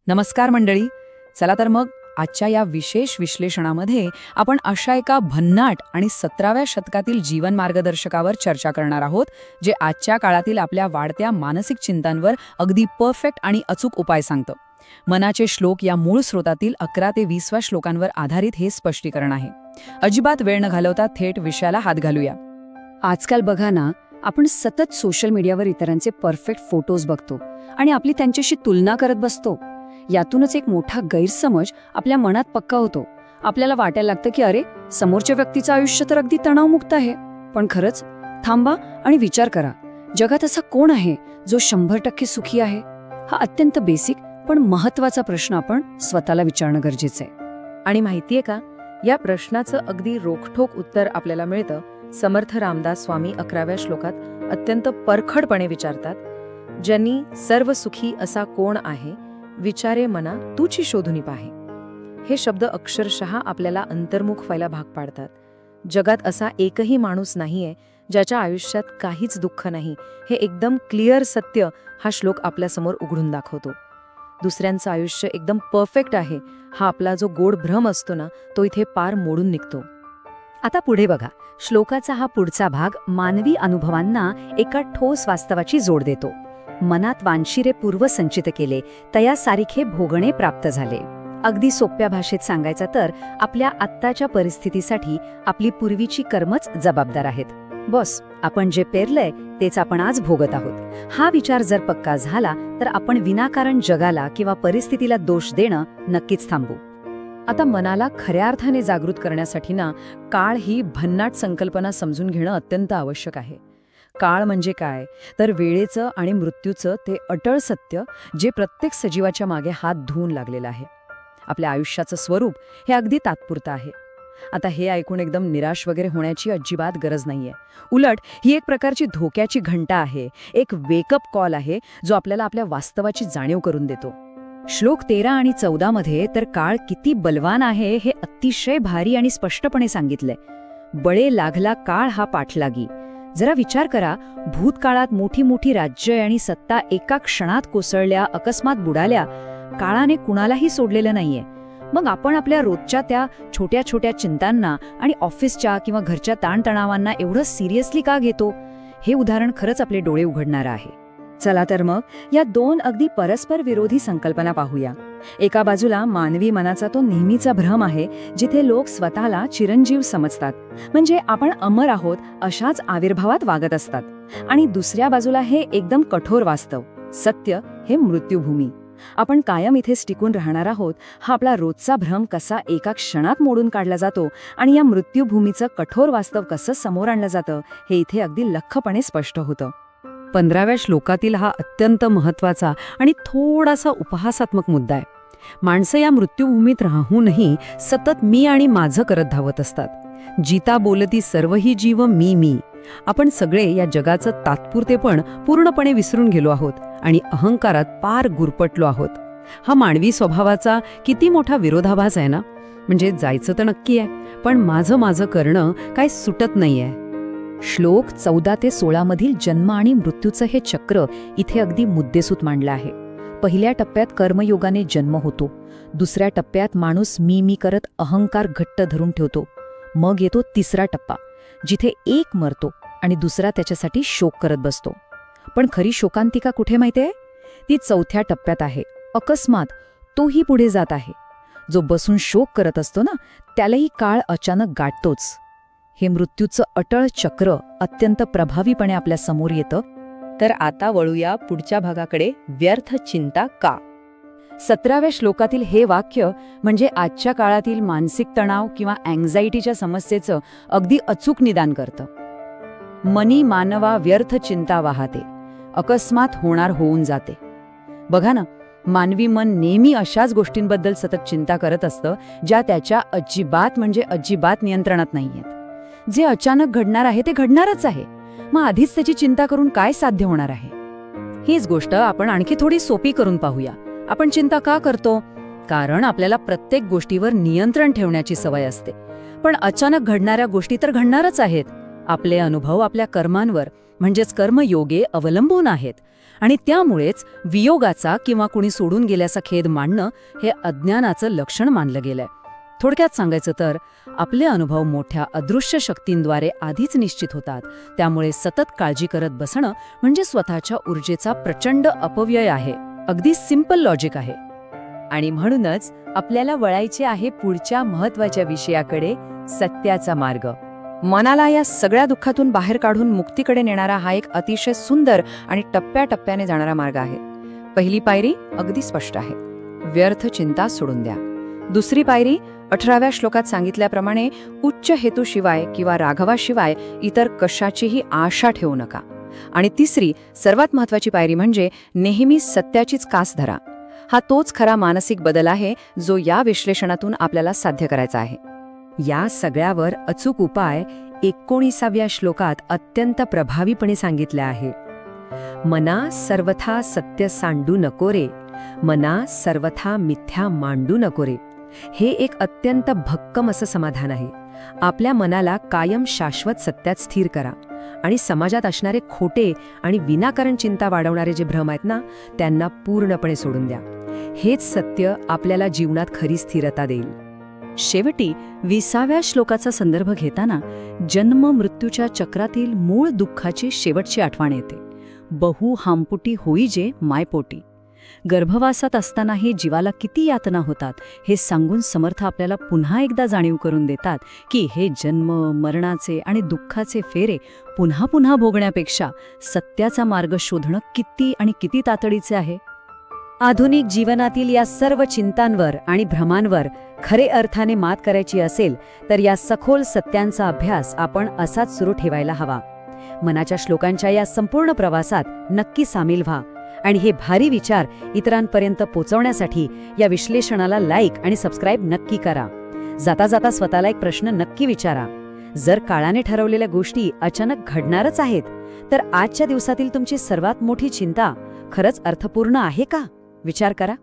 नमस्कार मंडळी. चला तर मग आजच्या या विशेष विश्लेषणामध्ये आपण अशा एका भन्नाट आणि 17व्या शतकातील जीवन मार्गदर्शकावर चर्चा करणार आहोत, जे आजच्या काळातील आपल्या वाढत्या मानसिक चिंतांवर अगदी परफेक्ट आणि अचूक उपाय सांगतं. मनाचे श्लोक या मूळ स्रोतातील 11 ते 20व्या श्लोकांवर आधारित हे स्पष्टीकरण आहे. अजिबात वेळ न घालवता थेट विषयाला हात घालूया. आजकाल बघा ना, आपण सतत सोशल मीडियावर इतरांचे परफेक्ट फोटोज बघतो आणि आपली त्यांच्याशी तुलना करत बसतो. यातूनच एक मोठा गैरसमज आपल्या मनात पक्का होतो. आपल्याला वाटायला लागतं की अरे, समोरच्या व्यक्तीचं आयुष्य तर अगदी तणावमुक्त आहे. पण खरंच थांबा आणि विचार करा, जगात असा कोण आहे जो 100% सुखी आहे? हा अत्यंत बेसिक पण महत्वाचा प्रश्न आपण स्वतःला विचारणं गरजेचं आहे. आणि माहितीये का, या प्रश्नाचं अगदी रोखठोक उत्तर आपल्याला मिळतं. समर्थ रामदास स्वामी 11व्या श्लोकात अत्यंत परखडपणे विचारतात, ज्यांनी सर्व सुखी असा कोण आहे, विचारे मना तूची शोधुनी पाहे. हे शब्द अक्षरशः आपल्याला अंतर्मुख व्हायला भाग पाडतात. जगात असा एकही माणूस नाहीये ज्याच्या आयुष्यात काहीच दुःख नाही. हे एकदम क्लिअर सत्य हा श्लोक आपल्यासमोर उघडून दाखवतो. दुसऱ्यांचं आयुष्य एकदम परफेक्ट आहे हा आपला जो गोड भ्रम असतो ना, तो इथे पार मोडून निघतो. आता पुढे बघा, श्लोकाचा हा पुढचा भाग मानवी अनुभवांना एका ठोस वास्तवाची जोड देतो. मनात वांशिरे पूर्वसंचित केले, तयासारिखे भोगणे प्राप्त झाले. अगदी सोप्या भाषेत सांगायचं तर आपल्या आत्ताच्या परिस्थितीसाठी आपली पूर्वीची कर्मच जबाबदार आहेत. बस, आपण जे पेरलंय तेच आपण आज भोगत आहोत. हा विचार जर पक्का झाला तर आपण विनाकारण जगाला किंवा परिस्थितीला दोष देणं नक्कीच थांबू. आता मनाला खऱ्या अर्थाने जागृत करण्यासाठी ना, काळ ही भन्नाट संकल्पना समजून घेणं अत्यंत आवश्यक आहे. काळ म्हणजे काय तर वेळेचं आणि मृत्यूचं ते अटळ सत्य, जे प्रत्येक सजीवाच्या मागे हात धुवून लागलेलं आहे. आपल्या आयुष्याचं स्वरूप हे अगदी तात्पुरतं आहे. आता हे ऐकून एकदम निराश वगैरे होण्याची अजिबात गरज नाहीये. उलट ही एक प्रकारची धोक्याची घंटा आहे, एक वेकअप कॉल आहे, जो आपल्याला आपल्या वास्तवाची जाणीव करून देतो. श्लोक 13 आणि 14 मध्ये तर काळ किती बलवान आहे हे अतिशय भारी आणि स्पष्टपणे सांगितलंय. बळे लागला काळ हा पाठलागी. जरा विचार करा, भूतकाळात मोठी मोठी राज्य आणि सत्ता एका क्षणात कोसळल्या, अकस्मात बुडाल्या. काळाने कुणालाही सोडलेलं नाहीये. मग आपण आपल्या रोजच्या त्या छोट्या छोट्या चिंतांना आणि ऑफिसच्या किंवा घरच्या ताणतणावांना एवढं सिरियसली का घेतो? हे उदाहरण खरंच आपले डोळे उघडणारं आहे. चला तर मग या दोन अगदी परस्पर विरोधी संकल्पना पाहूया. एका बाजूला मानवी मनाचा तो नेहमीचा भ्रम आहे, जिथे लोक स्वतःला चिरंजीव समजतात, म्हणजे आपण अमर आहोत अशाच आविर्भावात वागत असतात. आणि दुसऱ्या बाजूला हे एकदम कठोर वास्तव, सत्य हे मृत्यूभूमी. आपण कायम इथेच टिकून राहणार आहोत हा आपला रोजचा भ्रम कसा एका क्षणात मोडून काढला जातो आणि या मृत्यूभूमीचं कठोर वास्तव कसं समोर आणलं जातं हे इथे अगदी लख्खपणे स्पष्ट होतं. 15व्या श्लोकातील हा अत्यंत महत्वाचा आणि थोडासा उपहासात्मक मुद्दा आहे. माणसं या मृत्यूभूमीत राहूनही सतत मी आणि माझं करत धावत असतात. जिता बोलती सर्वही जीव मी मी. आपण सगळे या जगाचं तात्पुरतेपण पूर्णपणे विसरून गेलो आहोत आणि अहंकारात पार गुरपटलो आहोत. हा मानवी स्वभावाचा किती मोठा विरोधाभास आहे ना. म्हणजे जायचं तर नक्की आहे, पण माझं माझं करणं काय सुटत नाहीये. श्लोक 14 ते 16 मधील जन्म आणि मृत्यूचं हे चक्र इथे अगदी मुद्देसूद मांडलं आहे. पहिल्या टप्प्यात कर्मयोगाने जन्म होतो. दुसऱ्या टप्प्यात माणूस मी करत अहंकार घट्ट धरून ठेवतो. मग येतो तिसरा टप्पा, जिथे एक मरतो आणि दुसरा त्याच्यासाठी शोक करत बसतो. पण खरी शोकांतिका कुठे माहितीये? ती 4थ्या टप्प्यात आहे. अकस्मात तोही पुढे जात आहे. जो बसून शोक करत असतो ना, त्यालाही काळ अचानक गाठतोच. हे मृत्यूचं अटळ चक्र अत्यंत प्रभावीपणे आपल्या समोर येतं. तर आता वळूया पुढच्या भागाकडे, व्यर्थ चिंता का. 17व्या श्लोकातील हे वाक्य म्हणजे आजच्या काळातील मानसिक तणाव किंवा अँझायटीच्या समस्येचं अगदी अचूक निदान करतं. मनी मानवा व्यर्थ चिंता वाहते, अकस्मात होणार होऊन जाते. बघा ना, मानवी मन नेहमी अशाच गोष्टींबद्दल सतत चिंता करत असतं ज्या त्याच्या अजिबात म्हणजे अजिबात नियंत्रणात नाहीयेत. जे अचानक घडणार आहे ते घडणारच आहे. मग आधीच त्याची चिंता करून काय साध्य होणार आहे? हीच गोष्ट आपण आणखी थोडी सोपी करून पाहूया. आपण चिंता का करतो? कारण आपल्याला प्रत्येक गोष्टीवर नियंत्रण ठेवण्याची सवय असते. पण अचानक घडणाऱ्या गोष्टी तर घडणारच आहेत. आपले अनुभव आपल्या कर्मांवर म्हणजेच कर्मयोगे अवलंबून आहेत. आणि त्यामुळेच वियोगाचा किंवा कुणी सोडून गेल्याचा खेद मांडणं हे अज्ञानाचं लक्षण मानलं गेलंय. थोडक्यात सांगायचं तर आपले अनुभव मोठ्या अदृश्य शक्तींद्वारे आधीच निश्चित होतात. त्यामुळे सतत काळजी करत बसणं म्हणजे स्वतःच्या ऊर्जेचा प्रचंड अपव्यय आहे. अगदी सिंपल लॉजिक आहे. आणि म्हणूनच आपल्याला वळायचे आहे पुढच्या महत्वाच्या विषयाकडे, सत्याचा मार्ग. मनाला या सगळ्या दुःखातून बाहेर काढून मुक्तीकडे नेणारा हा एक अतिशय सुंदर आणि टप्प्याटप्प्याने जाणारा मार्ग आहे. पहिली पायरी अगदी स्पष्ट आहे, व्यर्थ चिंता सोडून द्या. दुसरी पायरी 18व्या श्लोकात सांगितल्याप्रमाणे उच्च हेतूशिवाय किंवा राघवाशिवाय इतर कशाचीही आशा ठेवू नका. आणि तिसरी सर्वात महत्वाची पायरी म्हणजे नेहमी सत्याचीच कास धरा. हा तोच खरा मानसिक बदल आहे जो या विश्लेषणातून आपल्याला साध्य करायचा आहे. या सगळ्यावर अचूक उपाय 19व्या श्लोकात अत्यंत प्रभावीपणे सांगितले आहे. मना सर्वथा सत्य सांडू नको रे, मना सर्वथा मिथ्या मांडू नको रे. हे एक अत्यंत भक्कम असं समाधान आहे. आपल्या मनाला कायम शाश्वत सत्यात स्थिर करा आणि समाजात असणारे खोटे आणि विनाकारण चिंता वाढवणारे जे भ्रम आहेत ना, त्यांना पूर्णपणे सोडून द्या. हेच सत्य आपल्याला जीवनात खरी स्थिरता देईल. शेवटी 20व्या श्लोकाचा संदर्भ घेताना जन्म मृत्यूच्या चक्रातील मूळ दुःखाची शेवटची आठवण येते. बहु हांपुटी होई जे मायपोटी. गर्भवासात असतानाही जीवाला किती यातना होतात हे सांगून समर्थ आपल्याला पुन्हा एकदा जाणीव करून देतात की हे जन्म मरणाचे आणि दुःखाचे फेरे पुन्हा पुन्हा भोगण्यापेक्षा सत्याचा मार्ग शोधणं किती आणि किती तातडीचे आहे. आधुनिक जीवनातील या सर्व चिंतांवर आणि भ्रमांवर खरे अर्थाने मात करायची असेल तर या सखोल सत्यांचा अभ्यास आपण असाच सुरू ठेवायला हवा. मनाच्या श्लोकांच्या या संपूर्ण प्रवासात नक्की सामील व्हा आणि हे भारी विचार इतरांपर्यंत पोचवण्यासाठी या विश्लेषणाला लाईक आणि सबस्क्राईब नक्की करा. जाता जाता स्वतःला एक प्रश्न नक्की विचारा. जर काळाने ठरवलेल्या गोष्टी अचानक घडणारच आहेत तर आजच्या दिवसातील तुमची सर्वात मोठी चिंता खरंच अर्थपूर्ण आहे का? विचार करा.